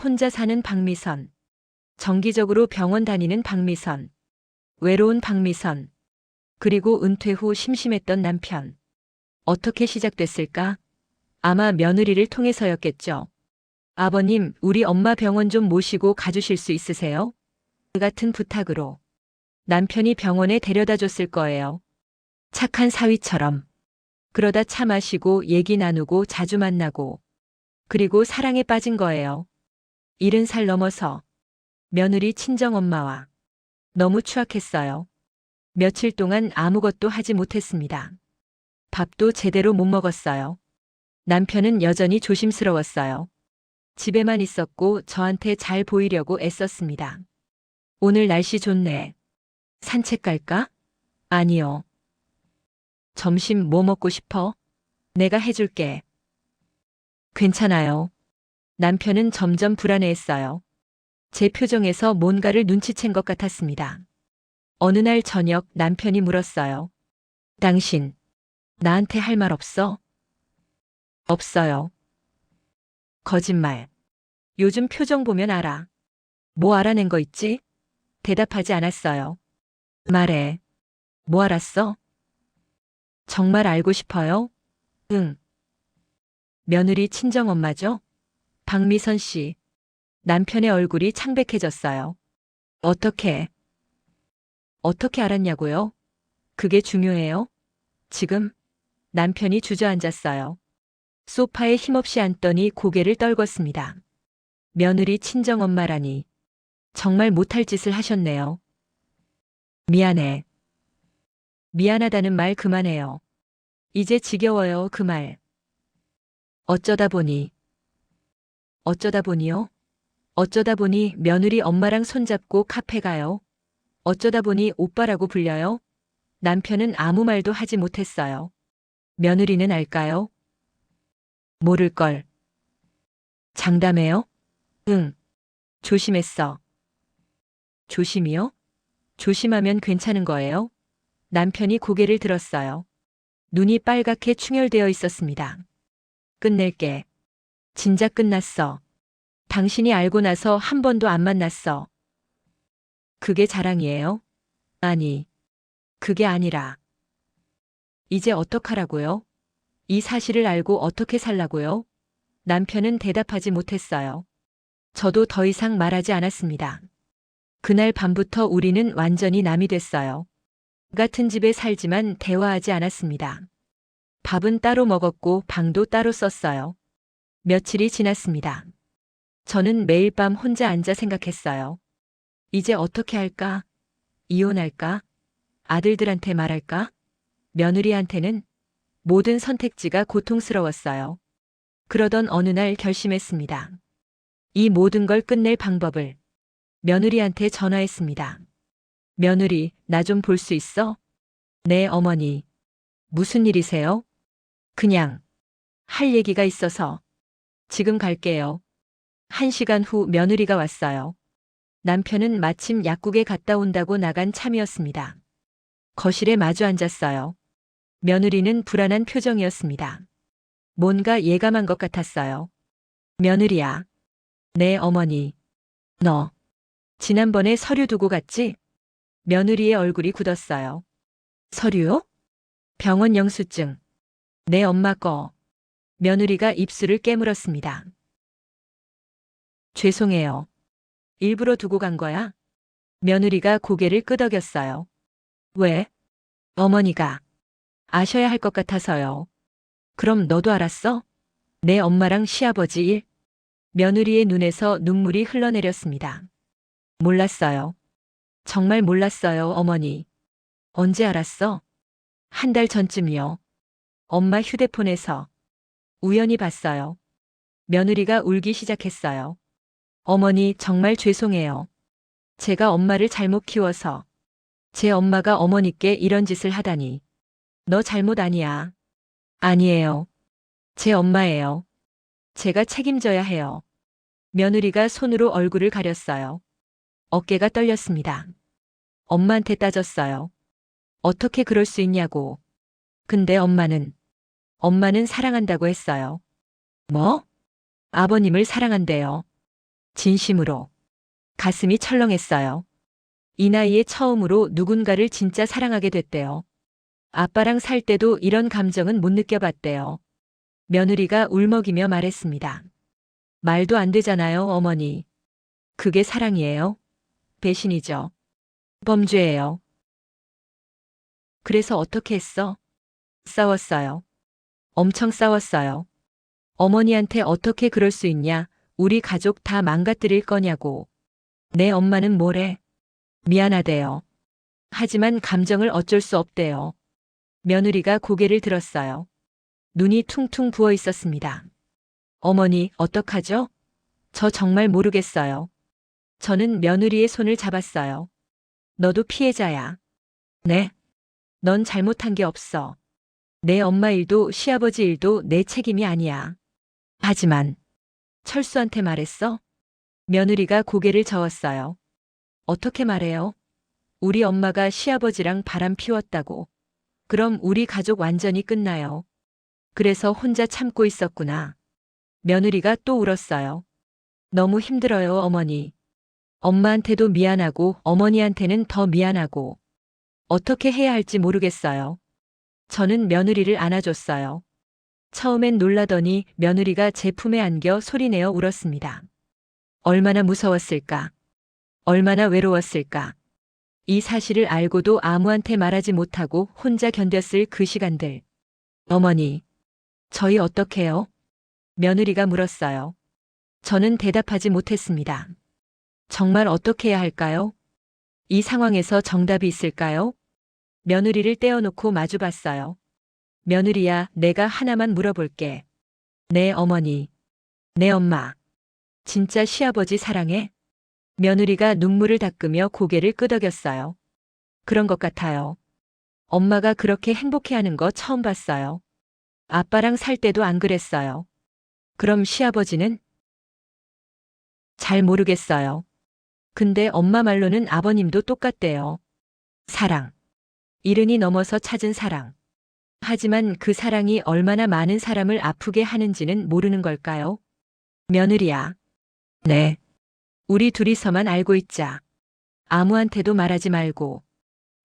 혼자 사는 박미선. 정기적으로 병원 다니는 박미선. 외로운 박미선. 그리고 은퇴 후 심심했던 남편. 어떻게 시작됐을까? 아마 며느리를 통해서였겠죠. 아버님, 우리 엄마 병원 좀 모시고 가주실 수 있으세요? 그 같은 부탁으로. 남편이 병원에 데려다 줬을 거예요. 착한 사위처럼. 그러다 차 마시고 얘기 나누고 자주 만나고. 그리고 사랑에 빠진 거예요. 70살 넘어서. 며느리 친정엄마와. 너무 추악했어요. 며칠 동안 아무것도 하지 못했습니다. 밥도 제대로 못 먹었어요. 남편은 여전히 조심스러웠어요. 집에만 있었고 저한테 잘 보이려고 애썼습니다. 오늘 날씨 좋네. 산책 갈까? 아니요. 점심 뭐 먹고 싶어? 내가 해줄게. 괜찮아요. 남편은 점점 불안해했어요. 제 표정에서 뭔가를 눈치챈 것 같았습니다. 어느 날 저녁 남편이 물었어요. 당신, 나한테 할 말 없어? 없어요. 거짓말. 요즘 표정 보면 알아. 뭐 알아낸 거 있지? 대답하지 않았어요. 말해. 뭐 알았어? 정말 알고 싶어요? 응. 며느리 친정엄마죠? 박미선 씨. 남편의 얼굴이 창백해졌어요. 어떻게 알았냐고요? 그게 중요해요? 지금? 남편이 주저앉았어요. 소파에 힘없이 앉더니 고개를 떨궜습니다. 며느리 친정엄마라니. 정말 못할 짓을 하셨네요. 미안해. 미안하다는 말 그만해요. 이제 지겨워요, 그 말. 어쩌다 보니요? 어쩌다 보니 며느리 엄마랑 손잡고 카페 가요. 어쩌다 보니 오빠라고 불려요. 남편은 아무 말도 하지 못했어요. 며느리는 알까요? 모를걸. 장담해요? 응. 조심했어. 조심이요? 조심하면 괜찮은 거예요? 남편이 고개를 들었어요. 눈이 빨갛게 충혈되어 있었습니다. 끝낼게. 진작 끝났어. 당신이 알고 나서 한 번도 안 만났어. 그게 자랑이에요? 아니, 그게 아니라. 이제 어떡하라고요? 이 사실을 알고 어떻게 살라고요? 남편은 대답하지 못했어요. 저도 더 이상 말하지 않았습니다. 그날 밤부터 우리는 완전히 남이 됐어요. 같은 집에 살지만 대화하지 않았습니다. 밥은 따로 먹었고 방도 따로 썼어요. 며칠이 지났습니다. 저는 매일 밤 혼자 앉아 생각했어요. 이제 어떻게 할까? 이혼할까? 아들들한테 말할까? 며느리한테는? 모든 선택지가 고통스러웠어요. 그러던 어느 날 결심했습니다. 이 모든 걸 끝낼 방법을. 며느리한테 전화했습니다. 며느리, 나 좀 볼 수 있어? 네, 어머니. 무슨 일이세요? 그냥 할 얘기가 있어서. 지금 갈게요. 1시간 후 며느리가 왔어요. 남편은 마침 약국에 갔다 온다고 나간 참이었습니다. 거실에 마주 앉았어요. 며느리는 불안한 표정이었습니다. 뭔가 예감한 것 같았어요. 며느리야. 네, 어머니. 너 지난번에 서류 두고 갔지? 며느리의 얼굴이 굳었어요. 서류요? 병원 영수증. 내 엄마 거. 며느리가 입술을 깨물었습니다. 죄송해요. 일부러 두고 간 거야? 며느리가 고개를 끄덕였어요. 왜? 어머니가 아셔야 할 것 같아서요. 그럼 너도 알았어? 내 엄마랑 시아버지 일? 며느리의 눈에서 눈물이 흘러내렸습니다. 몰랐어요. 정말 몰랐어요, 어머니. 언제 알았어? 1달 전쯤이요. 엄마 휴대폰에서 우연히 봤어요. 며느리가 울기 시작했어요. 어머니, 정말 죄송해요. 제가 엄마를 잘못 키워서. 제 엄마가 어머니께 이런 짓을 하다니. 너 잘못 아니야. 아니에요. 제 엄마예요. 제가 책임져야 해요. 며느리가 손으로 얼굴을 가렸어요. 어깨가 떨렸습니다. 엄마한테 따졌어요. 어떻게 그럴 수 있냐고. 근데 엄마는 사랑한다고 했어요. 뭐? 아버님을 사랑한대요. 진심으로. 가슴이 철렁했어요. 이 나이에 처음으로 누군가를 진짜 사랑하게 됐대요. 아빠랑 살 때도 이런 감정은 못 느껴봤대요. 며느리가 울먹이며 말했습니다. 말도 안 되잖아요, 어머니. 그게 사랑이에요? 배신이죠. 범죄예요. 그래서 어떻게 했어? 싸웠어요. 엄청 싸웠어요. 어머니한테 어떻게 그럴 수 있냐? 우리 가족 다 망가뜨릴 거냐고. 내 엄마는 뭐래? 미안하대요. 하지만 감정을 어쩔 수 없대요. 며느리가 고개를 들었어요. 눈이 퉁퉁 부어 있었습니다. 어머니, 어떡하죠? 저 정말 모르겠어요. 저는 며느리의 손을 잡았어요. 너도 피해자야. 네? 넌 잘못한 게 없어. 내 엄마 일도 시아버지 일도 내 책임이 아니야. 하지만 철수한테 말했어? 며느리가 고개를 저었어요. 어떻게 말해요? 우리 엄마가 시아버지랑 바람 피웠다고. 그럼 우리 가족 완전히 끝나요. 그래서 혼자 참고 있었구나. 며느리가 또 울었어요. 너무 힘들어요, 어머니. 엄마한테도 미안하고 어머니한테는 더 미안하고. 어떻게 해야 할지 모르겠어요. 저는 며느리를 안아줬어요. 처음엔 놀라더니 며느리가 제 품에 안겨 소리내어 울었습니다. 얼마나 무서웠을까? 얼마나 외로웠을까? 이 사실을 알고도 아무한테 말하지 못하고 혼자 견뎠을 그 시간들. 어머니, 저희 어떡해요? 며느리가 물었어요. 저는 대답하지 못했습니다. 정말 어떻게 해야 할까요? 이 상황에서 정답이 있을까요? 며느리를 떼어놓고 마주봤어요. 며느리야, 내가 하나만 물어볼게. 내 어머니, 내 엄마, 진짜 시아버지 사랑해? 며느리가 눈물을 닦으며 고개를 끄덕였어요. 그런 것 같아요. 엄마가 그렇게 행복해하는 거 처음 봤어요. 아빠랑 살 때도 안 그랬어요. 그럼 시아버지는? 잘 모르겠어요. 근데 엄마 말로는 아버님도 똑같대요. 사랑. 이른이 넘어서 찾은 사랑. 하지만 그 사랑이 얼마나 많은 사람을 아프게 하는지는 모르는 걸까요? 며느리야. 네. 우리 둘이서만 알고 있자. 아무한테도 말하지 말고.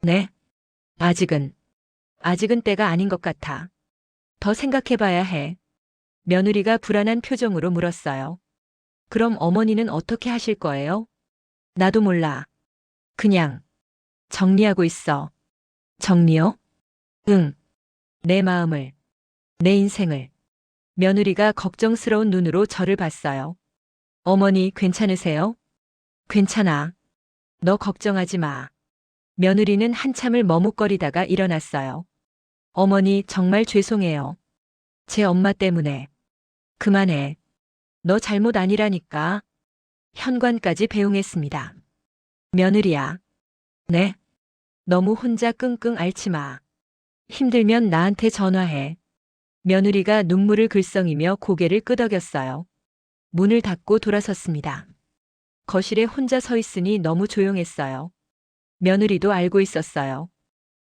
네. 아직은 때가 아닌 것 같아. 더 생각해봐야 해. 며느리가 불안한 표정으로 물었어요. 그럼 어머니는 어떻게 하실 거예요? 나도 몰라. 그냥 정리하고 있어. 정리요? 응. 내 마음을, 내 인생을. 며느리가 걱정스러운 눈으로 저를 봤어요. 어머니 괜찮으세요? 괜찮아. 너 걱정하지 마. 며느리는 한참을 머뭇거리다가 일어났어요. 어머니 정말 죄송해요. 제 엄마 때문에. 그만해. 너 잘못 아니라니까. 현관까지 배웅했습니다. 며느리야. 네. 너무 혼자 끙끙 앓지 마. 힘들면 나한테 전화해. 며느리가 눈물을 글썽이며 고개를 끄덕였어요. 문을 닫고 돌아섰습니다. 거실에 혼자 서 있으니 너무 조용했어요. 며느리도 알고 있었어요.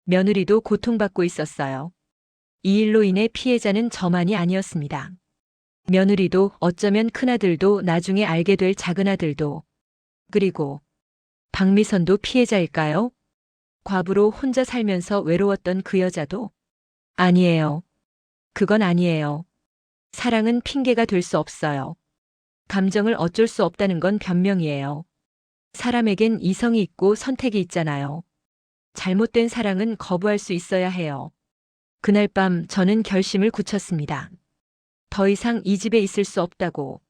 며느리도 고통받고 있었어요. 이 일로 인해 피해자는 저만이 아니었습니다. 며느리도 어쩌면 큰아들도 나중에 알게 될 작은아들도 그리고 박미선도 피해자일까요? 과부로 혼자 살면서 외로웠던 그 여자도? 아니에요. 그건 아니에요. 사랑은 핑계가 될 수 없어요. 감정을 어쩔 수 없다는 건 변명이에요. 사람에겐 이성이 있고 선택이 있잖아요. 잘못된 사랑은 거부할 수 있어야 해요. 그날 밤 저는 결심을 굳혔습니다. 더 이상 이 집에 있을 수 없다고.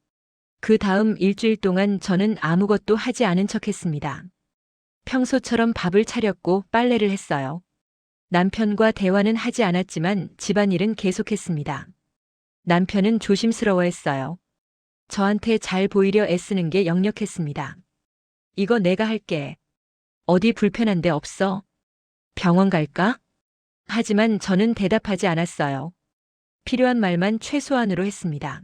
그 다음 일주일 동안 저는 아무것도 하지 않은 척 했습니다. 평소처럼 밥을 차렸고 빨래를 했어요. 남편과 대화는 하지 않았지만 집안일은 계속했습니다. 남편은 조심스러워했어요. 저한테 잘 보이려 애쓰는 게 역력했습니다. 이거 내가 할게. 어디 불편한 데 없어? 병원 갈까? 하지만 저는 대답하지 않았어요. 필요한 말만 최소한으로 했습니다.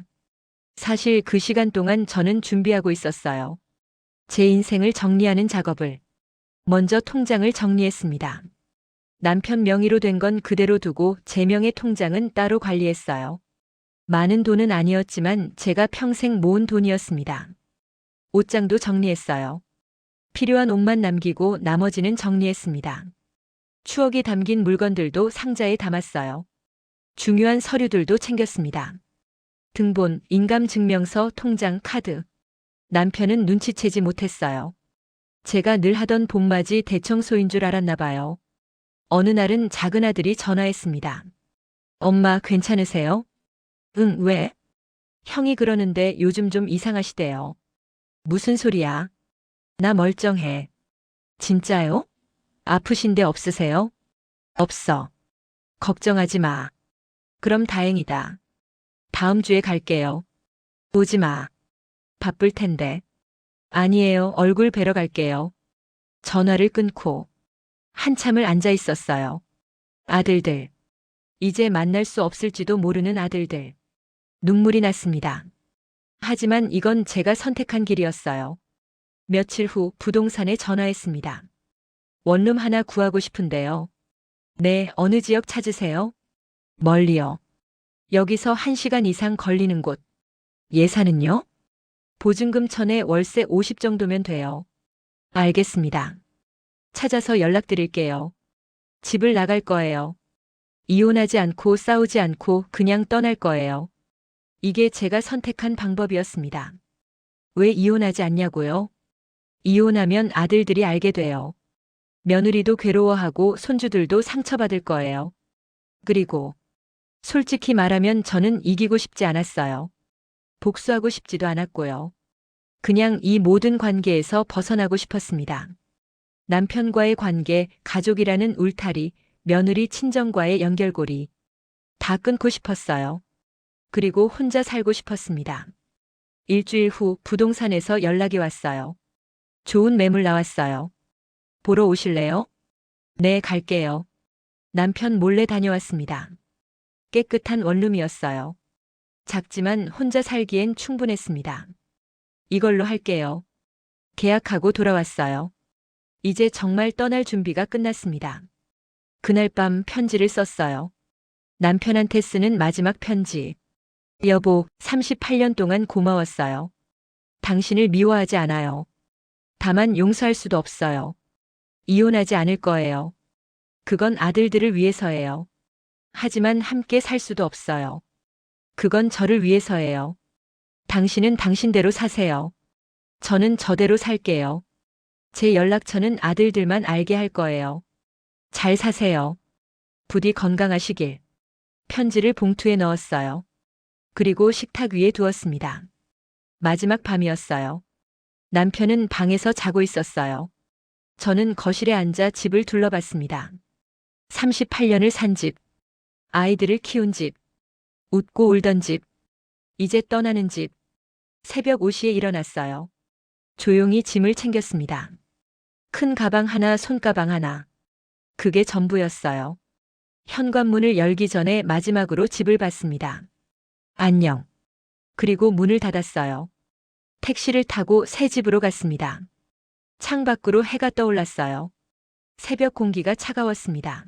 사실 그 시간 동안 저는 준비하고 있었어요. 제 인생을 정리하는 작업을. 먼저 통장을 정리했습니다. 남편 명의로 된 건 그대로 두고 제 명의 통장은 따로 관리했어요. 많은 돈은 아니었지만 제가 평생 모은 돈이었습니다. 옷장도 정리했어요. 필요한 옷만 남기고 나머지는 정리했습니다. 추억이 담긴 물건들도 상자에 담았어요. 중요한 서류들도 챙겼습니다. 등본, 인감증명서, 통장, 카드. 남편은 눈치채지 못했어요. 제가 늘 하던 봄맞이 대청소인 줄 알았나 봐요. 어느 날은 작은아들이 전화했습니다. 엄마 괜찮으세요? 응, 왜? 형이 그러는데 요즘 좀 이상하시대요. 무슨 소리야? 나 멀쩡해. 진짜요? 아프신 데 없으세요? 없어. 걱정하지 마. 그럼 다행이다. 다음 주에 갈게요. 오지 마. 바쁠 텐데. 아니에요. 얼굴 뵈러 갈게요. 전화를 끊고 한참을 앉아 있었어요. 아들들. 이제 만날 수 없을지도 모르는 아들들. 눈물이 났습니다. 하지만 이건 제가 선택한 길이었어요. 며칠 후 부동산에 전화했습니다. 원룸 하나 구하고 싶은데요. 네, 어느 지역 찾으세요? 멀리요. 여기서 1시간 이상 걸리는 곳. 예산은요? 보증금 1,000에 월세 50 정도면 돼요. 알겠습니다. 찾아서 연락드릴게요. 집을 나갈 거예요. 이혼하지 않고 싸우지 않고 그냥 떠날 거예요. 이게 제가 선택한 방법이었습니다. 왜 이혼하지 않냐고요? 이혼하면 아들들이 알게 돼요. 며느리도 괴로워하고 손주들도 상처받을 거예요. 그리고 솔직히 말하면 저는 이기고 싶지 않았어요. 복수하고 싶지도 않았고요. 그냥 이 모든 관계에서 벗어나고 싶었습니다. 남편과의 관계, 가족이라는 울타리, 며느리 친정과의 연결고리. 다 끊고 싶었어요. 그리고 혼자 살고 싶었습니다. 일주일 후 부동산에서 연락이 왔어요. 좋은 매물 나왔어요. 보러 오실래요? 네, 갈게요. 남편 몰래 다녀왔습니다. 깨끗한 원룸이었어요. 작지만 혼자 살기엔 충분했습니다. 이걸로 할게요. 계약하고 돌아왔어요. 이제 정말 떠날 준비가 끝났습니다. 그날 밤 편지를 썼어요. 남편한테 쓰는 마지막 편지. 여보, 38년 동안 고마웠어요. 당신을 미워하지 않아요. 다만 용서할 수도 없어요. 이혼하지 않을 거예요. 그건 아들들을 위해서예요. 하지만 함께 살 수도 없어요. 그건 저를 위해서예요. 당신은 당신대로 사세요. 저는 저대로 살게요. 제 연락처는 아들들만 알게 할 거예요. 잘 사세요. 부디 건강하시길. 편지를 봉투에 넣었어요. 그리고 식탁 위에 두었습니다. 마지막 밤이었어요. 남편은 방에서 자고 있었어요. 저는 거실에 앉아 집을 둘러봤습니다. 38년을 산 집, 아이들을 키운 집, 웃고 울던 집, 이제 떠나는 집. 새벽 5시에 일어났어요. 조용히 짐을 챙겼습니다. 큰 가방 하나, 손가방 하나. 그게 전부였어요. 현관문을 열기 전에 마지막으로 집을 봤습니다. 안녕. 그리고 문을 닫았어요. 택시를 타고 새 집으로 갔습니다. 창밖으로 해가 떠올랐어요. 새벽 공기가 차가웠습니다.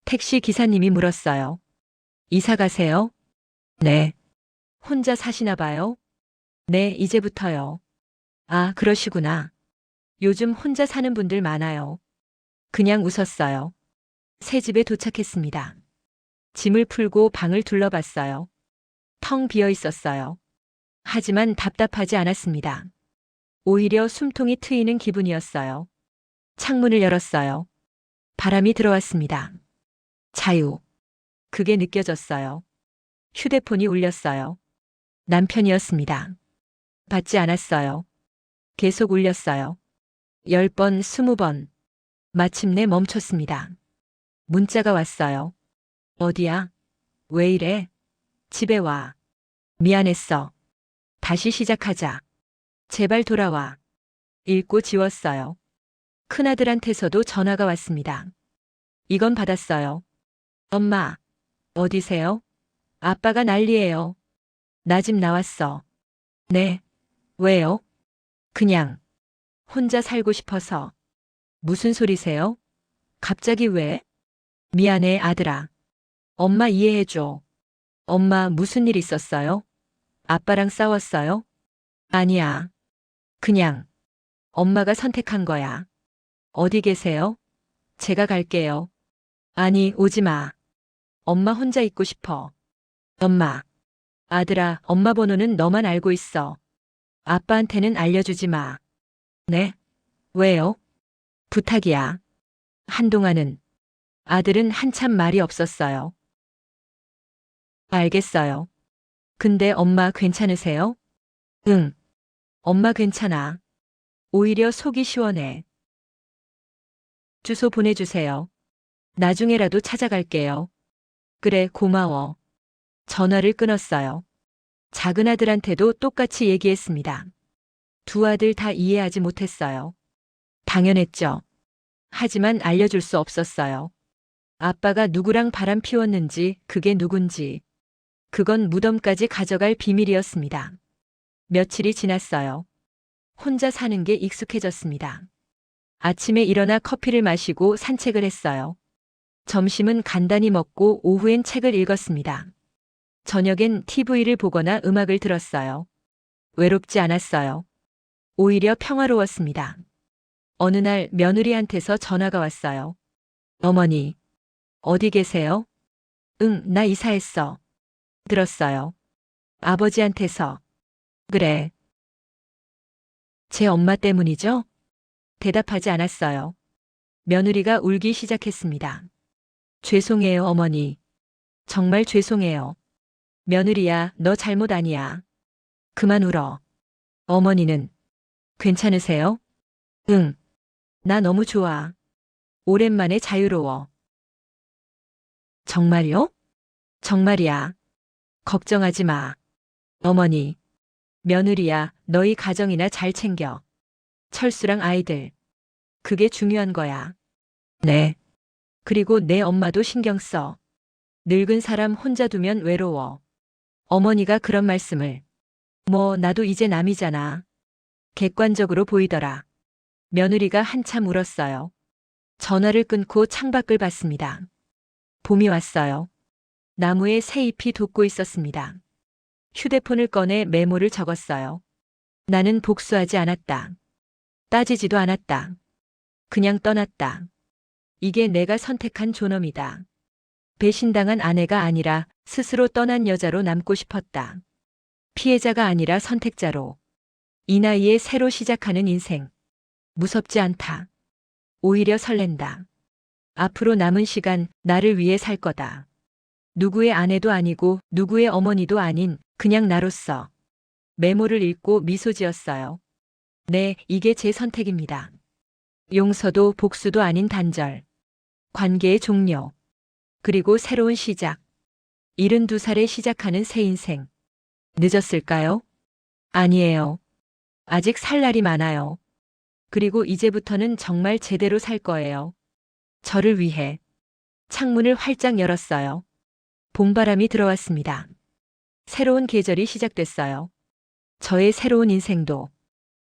택시 기사님이 물었어요. 이사 가세요? 네. 혼자 사시나 봐요? 네, 이제부터요. 아, 그러시구나. 요즘 혼자 사는 분들 많아요. 그냥 웃었어요. 새 집에 도착했습니다. 짐을 풀고 방을 둘러봤어요. 텅 비어 있었어요. 하지만 답답하지 않았습니다. 오히려 숨통이 트이는 기분이었어요. 창문을 열었어요. 바람이 들어왔습니다. 자유. 그게 느껴졌어요. 휴대폰이 울렸어요. 남편이었습니다. 받지 않았어요. 계속 울렸어요. 10번, 20번. 마침내 멈췄습니다. 문자가 왔어요. 어디야? 왜 이래? 집에 와. 미안했어. 다시 시작하자. 제발 돌아와. 읽고 지웠어요. 큰아들한테서도 전화가 왔습니다. 이건 받았어요. 엄마, 어디세요? 아빠가 난리예요. 나 집 나왔어. 네. 왜요? 그냥. 혼자 살고 싶어서. 무슨 소리세요? 갑자기 왜? 미안해, 아들아. 엄마 이해해줘. 엄마 무슨 일 있었어요? 아빠랑 싸웠어요? 아니야. 그냥. 엄마가 선택한 거야. 어디 계세요? 제가 갈게요. 아니, 오지 마. 엄마 혼자 있고 싶어. 엄마. 아들아, 엄마 번호는 너만 알고 있어. 아빠한테는 알려주지 마. 네? 왜요? 부탁이야. 한동안은. 아들은 한참 말이 없었어요. 알겠어요. 근데 엄마 괜찮으세요? 응. 엄마 괜찮아. 오히려 속이 시원해. 주소 보내주세요. 나중에라도 찾아갈게요. 그래, 고마워. 전화를 끊었어요. 작은 아들한테도 똑같이 얘기했습니다. 두 아들 다 이해하지 못했어요. 당연했죠. 하지만 알려줄 수 없었어요. 아빠가 누구랑 바람 피웠는지, 그게 누군지. 그건 무덤까지 가져갈 비밀이었습니다. 며칠이 지났어요. 혼자 사는 게 익숙해졌습니다. 아침에 일어나 커피를 마시고 산책을 했어요. 점심은 간단히 먹고 오후엔 책을 읽었습니다. 저녁엔 TV를 보거나 음악을 들었어요. 외롭지 않았어요. 오히려 평화로웠습니다. 어느 날 며느리한테서 전화가 왔어요. 어머니, 어디 계세요? 응, 나 이사했어. 들었어요. 아버지한테서. 그래. 제 엄마 때문이죠? 대답하지 않았어요. 며느리가 울기 시작했습니다. 죄송해요, 어머니. 정말 죄송해요. 며느리야, 너 잘못 아니야. 그만 울어. 어머니는 괜찮으세요? 응. 나 너무 좋아. 오랜만에 자유로워. 정말요? 정말이야. 걱정하지 마. 어머니. 며느리야, 너희 가정이나 잘 챙겨. 철수랑 아이들. 그게 중요한 거야. 네. 그리고 내 엄마도 신경 써. 늙은 사람 혼자 두면 외로워. 어머니가 그런 말씀을. 뭐 나도 이제 남이잖아. 객관적으로 보이더라. 며느리가 한참 울었어요. 전화를 끊고 창밖을 봤습니다. 봄이 왔어요. 나무에 새잎이 돋고 있었습니다. 휴대폰을 꺼내 메모를 적었어요. 나는 복수하지 않았다. 따지지도 않았다. 그냥 떠났다. 이게 내가 선택한 존엄이다. 배신당한 아내가 아니라 스스로 떠난 여자로 남고 싶었다. 피해자가 아니라 선택자로. 이 나이에 새로 시작하는 인생. 무섭지 않다. 오히려 설렌다. 앞으로 남은 시간 나를 위해 살 거다. 누구의 아내도 아니고 누구의 어머니도 아닌 그냥 나로서. 메모를 읽고 미소 지었어요. 네, 이게 제 선택입니다. 용서도 복수도 아닌 단절. 관계의 종료. 그리고 새로운 시작. 72살에 시작하는 새 인생. 늦었을까요? 아니에요. 아직 살 날이 많아요. 그리고 이제부터는 정말 제대로 살 거예요. 저를 위해. 창문을 활짝 열었어요. 봄바람이 들어왔습니다. 새로운 계절이 시작됐어요. 저의 새로운 인생도.